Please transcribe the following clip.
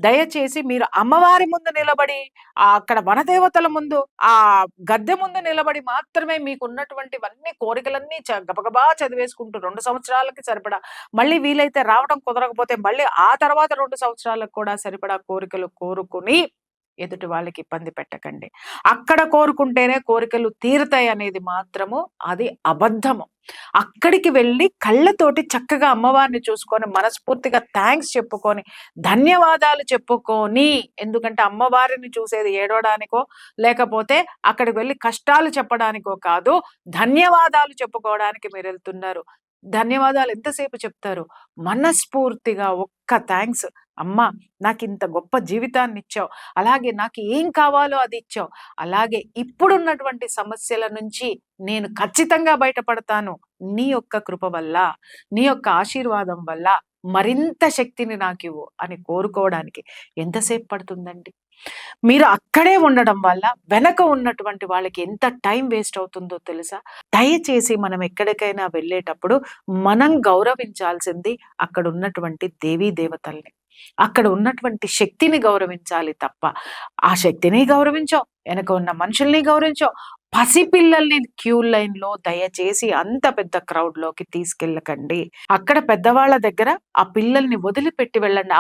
దయచేసి మీరు అమ్మవారి ముందు నిలబడి, అక్కడ వనదేవతల ముందు, ఆ గద్దె ముందు నిలబడి మాత్రమే మీకున్నటువంటివన్నీ కోరికలన్నీ గబగబా చదివేసుకుంటూ 2 సంవత్సరాలకి సరిపడా, మళ్ళీ వీలైతే రావడం కుదరకపోతే మళ్ళీ ఆ తర్వాత 2 సంవత్సరాలకు కూడా సరిపడా కోరికలు కోరుకొని ఎదుటి వాళ్ళకి ఇబ్బంది పెట్టకండి. అక్కడ కోరుకుంటేనే కోరికలు తీరుతాయనేది మాత్రము అది అబద్ధము. అక్కడికి వెళ్లి కళ్ళతోటి చక్కగా అమ్మవారిని చూసుకొని, మనస్ఫూర్తిగా థాంక్స్ చెప్పుకొని, ధన్యవాదాలు చెప్పుకొని, ఎందుకంటే అమ్మవారిని చూసేది ఏడవడానికో, లేకపోతే అక్కడికి వెళ్లి కష్టాలు చెప్పడానికో కాదు. ధన్యవాదాలు చెప్పుకోవడానికి మీరెళ్తున్నారు. ధన్యవాదాలు ఎంతసేపు చెప్తారు? మనస్ఫూర్తిగా ఒక్క థాంక్స్. అమ్మా! నాకింత గొప్ప జీవితాన్నిచ్చావు. అలాగే నాకు ఏం కావాలో అది ఇచ్చావు. అలాగే ఇప్పుడున్నటువంటి సమస్యల నుంచి నేను ఖచ్చితంగా బయటపడతాను. నీ యొక్క కృప వల్ల, నీ యొక్క ఆశీర్వాదం వల్ల మరింత శక్తిని నాకివ్వు అని కోరుకోవడానికి ఎంతసేపు పడుతుందండి? మీరు అక్కడే ఉండడం వల్ల వెనక ఉన్నటువంటి వాళ్ళకి ఎంత టైం వేస్ట్ అవుతుందో తెలుసా? దయచేసి మనం ఎక్కడికైనా వెళ్ళేటప్పుడు మనం గౌరవించాల్సింది అక్కడున్నటువంటి దేవీ దేవతల్ని. అక్కడ ఉన్నటువంటి శక్తిని గౌరవించాలి తప్ప, ఆ శక్తిని గౌరవించవు, వెనక ఉన్న మనుషుల్ని గౌరవించవు. పసిపిల్లల్ని క్యూ లైన్‌లో దయచేసి అంత పెద్ద క్రౌడ్‌లోకి తీసుకెళ్ళకండి. అక్కడ పెద్దవాళ్ళ దగ్గర ఆ పిల్లల్ని వదిలిపెట్టి వెళ్ళండి.